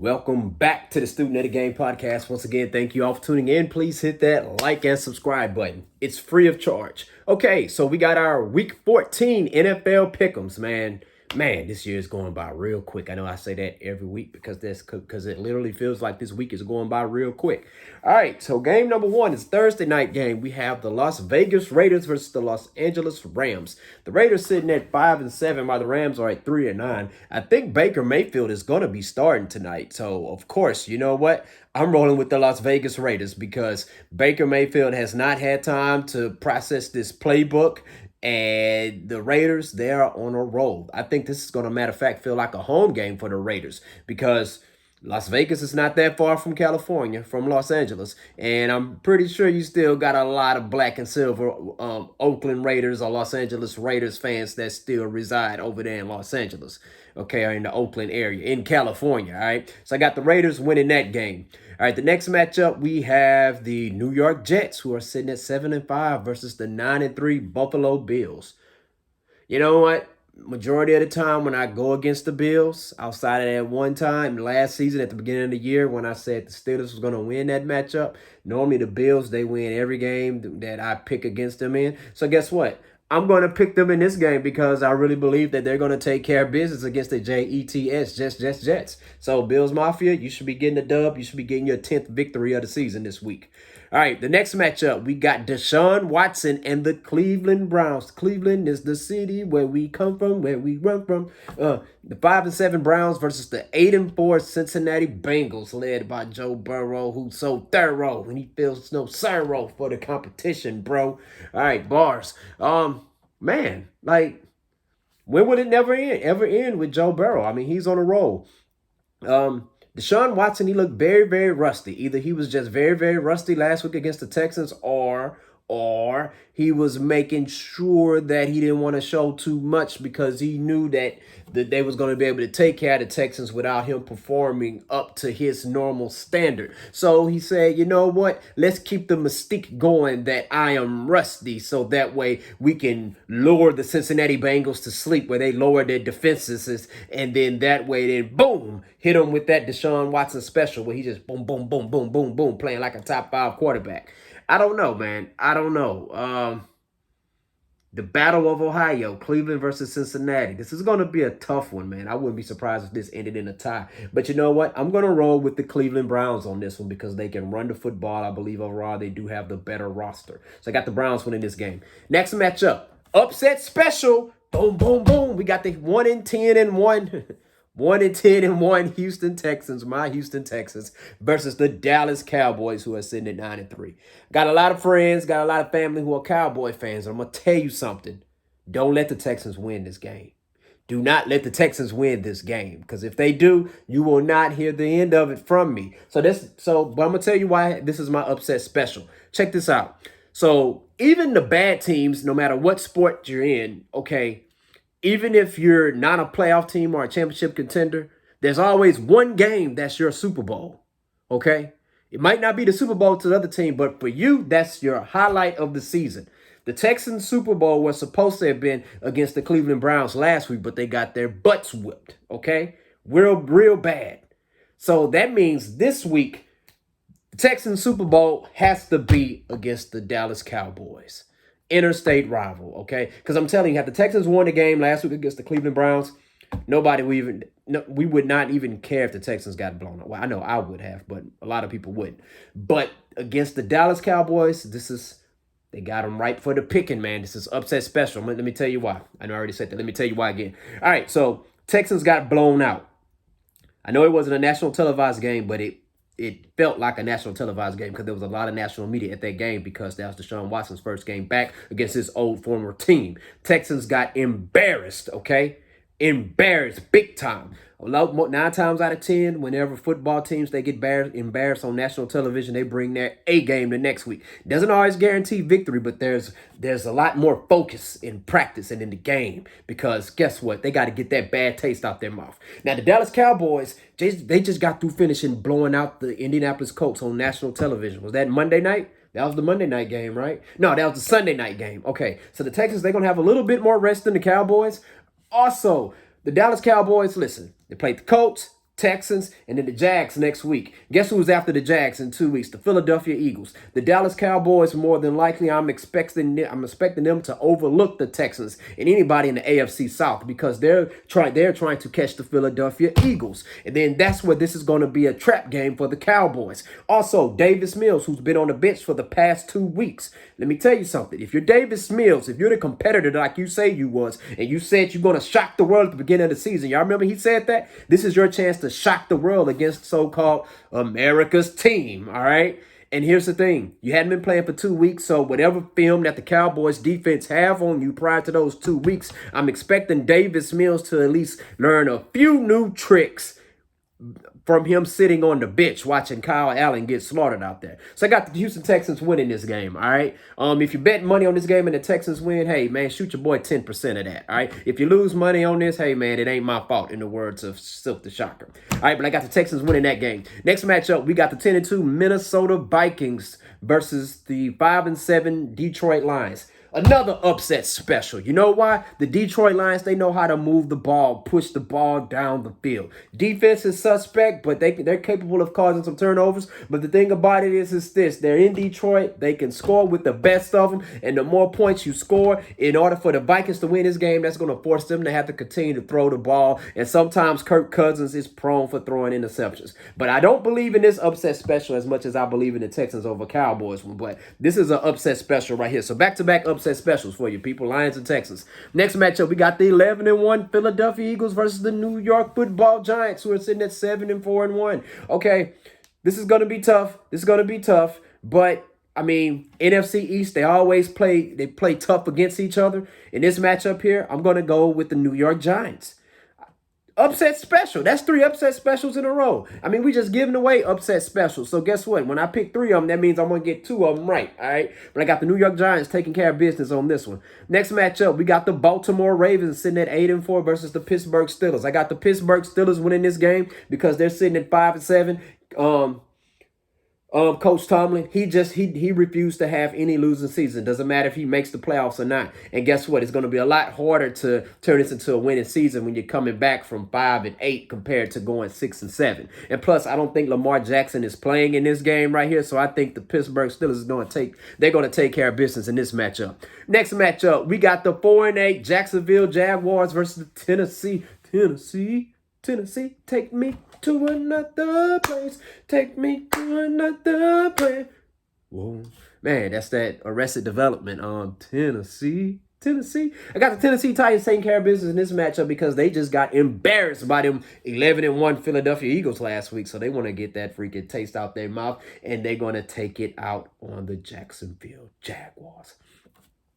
Welcome back to the Student of the Game podcast. Once again, thank you all for tuning in. Please hit that like and subscribe button. It's free of charge. Okay, so we got our Week 14 NFL Pick'ems, man. Man, this year is going by real quick. I know I say that every week because it literally feels like this week is going by real quick. All right, so game number one is Thursday night game. We have the Las Vegas Raiders versus the Los Angeles Rams. The Raiders sitting at 5-7, while the Rams are at 3-9. I think Baker Mayfield is going to be starting tonight. So of course, you know what? I'm rolling with the Las Vegas Raiders because Baker Mayfield has not had time to process this playbook. And the Raiders, they are on a roll. I think this is going to, matter of fact, feel like a home game for the Raiders because Las Vegas is not that far from California, from Los Angeles. And I'm pretty sure you still got a lot of black and silver Oakland Raiders or Los Angeles Raiders fans that still reside over there in Los Angeles, okay, or in the Oakland area, in California, all right? So I got the Raiders winning that game. All right, the next matchup, we have the New York Jets, who are sitting at 7-5 versus the 9-3 Buffalo Bills. You know what? Majority of the time when I go against the Bills, outside of that one time last season at the beginning of the year when I said the Steelers was going to win that matchup, normally the Bills, they win every game that I pick against them in. So guess what? I'm going to pick them in this game because I really believe that they're going to take care of business against the Jets. So, Bills Mafia, you should be getting a dub. You should be getting your 10th victory of the season this week. All right, the next matchup, we got Deshaun Watson and the Cleveland Browns. Cleveland is the city where we come from, where we run from. The 5-7 Browns versus the 8-4 Cincinnati Bengals, led by Joe Burrow, who's so thorough and he feels no sorrow for the competition, bro. All right, bars. Man, like, when will it ever end with Joe Burrow? I mean, he's on a roll. Deshaun Watson, he looked very, very rusty. Either he was just very, very rusty last week against the Texans, or he was making sure that he didn't want to show too much because he knew that they was going to be able to take care of the Texans without him performing up to his normal standard. So he said, you know what? Let's keep the mystique going that I am rusty so that way we can lure the Cincinnati Bengals to sleep where they lower their defenses, and then that way, then boom, hit them with that Deshaun Watson special where he just boom, boom, boom, boom, boom, boom, playing like a top 5 quarterback. I don't know, man. I don't know. The Battle of Ohio, Cleveland versus Cincinnati. This is going to be a tough one, man. I wouldn't be surprised if this ended in a tie. But you know what? I'm going to roll with the Cleveland Browns on this one because they can run the football. I believe overall they do have the better roster. So I got the Browns winning this game. Next matchup, upset special. Boom, boom, boom. We got the 1-10-1. 1-10-1 Houston Texans, my Houston Texans, versus the Dallas Cowboys, who are sitting at 9-3. Got a lot of friends, got a lot of family who are Cowboy fans. I'm going to tell you something. Don't let the Texans win this game. Do not let the Texans win this game, because if they do, you will not hear the end of it from me. But I'm going to tell you why this is my upset special. Check this out. So even the bad teams, no matter what sport you're in, okay, even if you're not a playoff team or a championship contender, there's always one game that's your Super Bowl, okay? It might not be the Super Bowl to the other team, but for you, that's your highlight of the season. The Texans Super Bowl was supposed to have been against the Cleveland Browns last week, but they got their butts whipped, okay? Real bad. So that means this week, the Texans Super Bowl has to be against the Dallas Cowboys. Interstate rival, okay? Because I'm telling you, had the Texans won the game last week against the Cleveland Browns, we would not even care if the Texans got blown up. Well, I know I would have, but a lot of people wouldn't. But against the Dallas Cowboys, they got them right for the picking, man. This is upset special. Let me tell you why. I know I already said that. Let me tell you why again. All right, so Texans got blown out. I know it wasn't a national televised game, but it felt like a national televised game because there was a lot of national media at that game because that was Deshaun Watson's first game back against his old former team. Texans got embarrassed, okay? Embarrassed big time. 9 times out of 10, whenever football teams, they get embarrassed on national television, they bring their A game the next week. Doesn't always guarantee victory, but there's a lot more focus in practice and in the game because guess what? They got to get that bad taste out their mouth. Now, the Dallas Cowboys, they just got through finishing blowing out the Indianapolis Colts on national television. Was that Monday night? That was the Monday night game, right? No, that was the Sunday night game. Okay, so the Texans, they're going to have a little bit more rest than the Cowboys. Also, the Dallas Cowboys, listen, they played the Colts, Texans, and then the Jags next week. Guess who's after the Jags in 2 weeks? The Philadelphia Eagles. The Dallas Cowboys, more than likely, I'm expecting them to overlook the Texans and anybody in the AFC South because they're trying to catch the Philadelphia Eagles. And then that's where this is going to be a trap game for the Cowboys. Also, Davis Mills, who's been on the bench for the past 2 weeks. Let me tell you something. If you're Davis Mills, if you're the competitor like you say you was, and you said you're going to shock the world at the beginning of the season, y'all remember he said that? This is your chance to shock the world against so-called America's team, all right? And here's the thing. You hadn't been playing for 2 weeks, so whatever film that the Cowboys defense have on you prior to those 2 weeks, I'm expecting Davis Mills to at least learn a few new tricks from him sitting on the bench watching Kyle Allen get slaughtered out there. So I got the Houston Texans winning this game, all right? If you bet money on this game and the Texans win, hey, man, shoot your boy 10% of that, all right? If you lose money on this, hey, man, it ain't my fault, in the words of Silk the Shocker. All right, but I got the Texans winning that game. Next matchup, we got the 10-2 Minnesota Vikings versus the 5-7 Detroit Lions. Another upset special. You know why? The Detroit Lions, they know how to move the ball, push the ball down the field. Defense is suspect, but they're capable of causing some turnovers. But the thing about it is this. They're in Detroit. They can score with the best of them. And the more points you score, in order for the Vikings to win this game, that's going to force them to have to continue to throw the ball. And sometimes Kirk Cousins is prone for throwing interceptions. But I don't believe in this upset special as much as I believe in the Texans over Cowboys one. But this is an upset special right here. So back-to-back upset specials for you people, Lions and Texans. Next matchup, we got the 11-1 Philadelphia Eagles versus the New York Football Giants, who are sitting at 7-4-1. Okay, this is going to be tough. But I mean, NFC East, they play tough against each other. In this matchup here, I'm going to go with the New York Giants. Upset special. That's 3 upset specials in a row. I mean, we just giving away upset specials. So guess what? When I pick 3 of them, that means I'm going to get 2 of them right. All right. But I got the New York Giants taking care of business on this one. Next matchup, we got the Baltimore Ravens sitting at 8-4 versus the Pittsburgh Steelers. I got the Pittsburgh Steelers winning this game because they're sitting at 5-7. Coach Tomlin, he refused to have any losing season. Doesn't matter if he makes the playoffs or not. And guess what? It's going to be a lot harder to turn this into a winning season when you're coming back from 5-8 compared to going 6-7. And plus, I don't think Lamar Jackson is playing in this game right here. So I think the Pittsburgh Steelers they're going to take care of business in this matchup. Next matchup, we got the 4-8 Jacksonville Jaguars versus the Tennessee, take me to another place. Take me to another place. Whoa. Man, that's that Arrested Development on Tennessee. I got the Tennessee Titans taking care of business in this matchup because they just got embarrassed by them 11-1 Philadelphia Eagles last week. So they want to get that freaking taste out their mouth, and they're going to take it out on the Jacksonville Jaguars.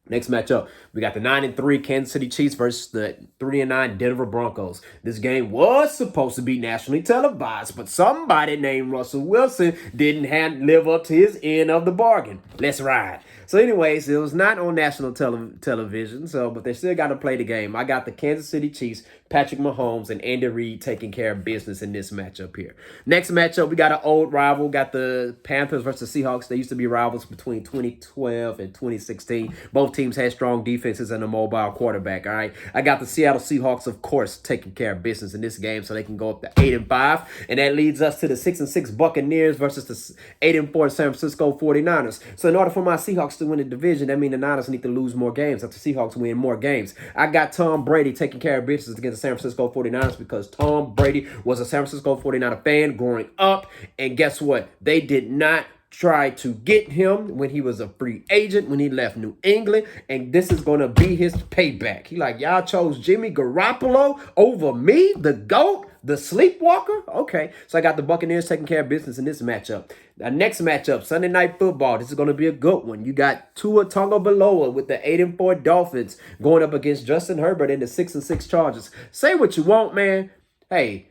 Next matchup, we got the 9-3 Kansas City Chiefs versus the 3-9 Denver Broncos. This game was supposed to be nationally televised, but somebody named Russell Wilson didn't live up to his end of the bargain. Let's ride. So anyways, it was not on national television, but they still got to play the game. I got the Kansas City Chiefs, Patrick Mahomes, and Andy Reid taking care of business in this matchup here. Next matchup, we got an old rival. Got the Panthers versus Seahawks. They used to be rivals between 2012 and 2016. Both teams had strong defenses and a mobile quarterback, all right? I got the Seattle Seahawks, of course, taking care of business in this game so they can go up to 8-5. And that leads us to the 6-6 Buccaneers versus the 8-4 San Francisco 49ers. So in order for my Seahawks to win the division, that means the Niners need to lose more games after Seahawks win more games. I got Tom Brady taking care of business against the San Francisco 49ers because Tom Brady was a San Francisco 49er fan growing up. And guess what? They did not try to get him when he was a free agent, when he left New England, and this is going to be his payback. He like, y'all chose Jimmy Garoppolo over me, the GOAT, the sleepwalker? Okay, so I got the Buccaneers taking care of business in this matchup. The next matchup, Sunday Night Football. This is going to be a good one. You got Tua Tagovailoa with the 8-4 Dolphins going up against Justin Herbert and the 6-6 Chargers. Say what you want, man. Hey,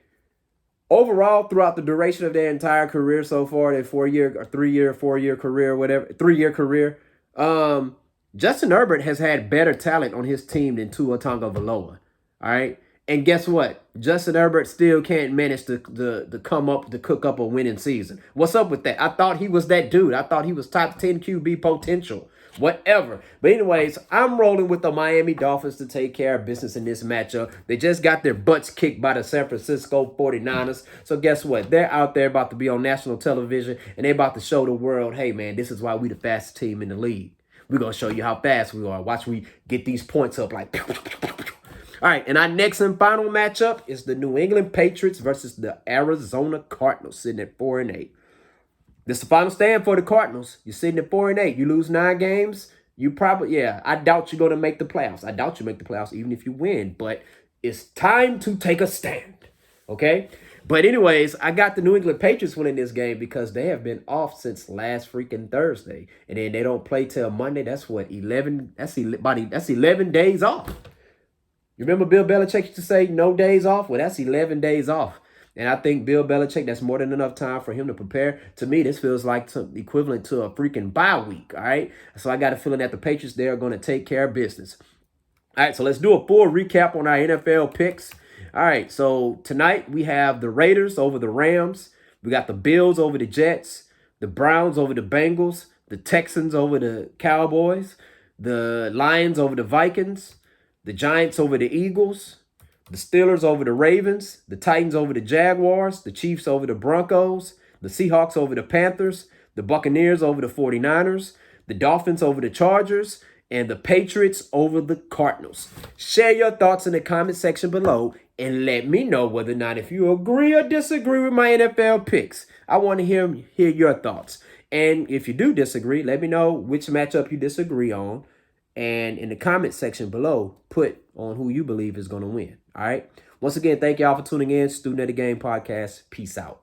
overall, throughout the duration of their entire career so far, their 4-year career, Justin Herbert has had better talent on his team than Tua Tagovailoa. All right. And guess what? Justin Herbert still can't manage to cook up a winning season. What's up with that? I thought he was that dude. I thought he was top 10 QB potential. whatever. But anyways, I'm rolling with the Miami Dolphins to take care of business in this matchup. They just got their butts kicked by the San Francisco 49ers. So guess what? They're out there about to be on national television, and they're about to show the world, hey, man, this is why we the fastest team in the league. We're going to show you how fast we are. Watch we get these points up like... All right, and our next and final matchup is the New England Patriots versus the Arizona Cardinals, sitting at 4-8. This is the final stand for the Cardinals. You're sitting at 4-8. You lose 9 games, you probably, I doubt you're going to make the playoffs. I doubt you make the playoffs even if you win, but it's time to take a stand, okay? But anyways, I got the New England Patriots winning this game because they have been off since last freaking Thursday, and then they don't play till Monday. That's what, 11, that's 11 days off. You remember Bill Belichick used to say no days off? Well, that's 11 days off. And I think Bill Belichick, that's more than enough time for him to prepare. To me, this feels like equivalent to a freaking bye week, all right? So I got a feeling that the Patriots, they are going to take care of business. All right, so let's do a full recap on our NFL picks. All right, so tonight we have the Raiders over the Rams. We got the Bills over the Jets, the Browns over the Bengals, the Texans over the Cowboys, the Lions over the Vikings, the Giants over the Eagles, the Steelers over the Ravens, the Titans over the Jaguars, the Chiefs over the Broncos, the Seahawks over the Panthers, the Buccaneers over the 49ers, the Dolphins over the Chargers, and the Patriots over the Cardinals. Share your thoughts in the comment section below and let me know whether or not if you agree or disagree with my NFL picks. I want to hear your thoughts. And if you do disagree, let me know which matchup you disagree on. And in the comment section below, put on who you believe is going to win. All right. Once again, thank y'all for tuning in. Student of the Game Podcast. Peace out.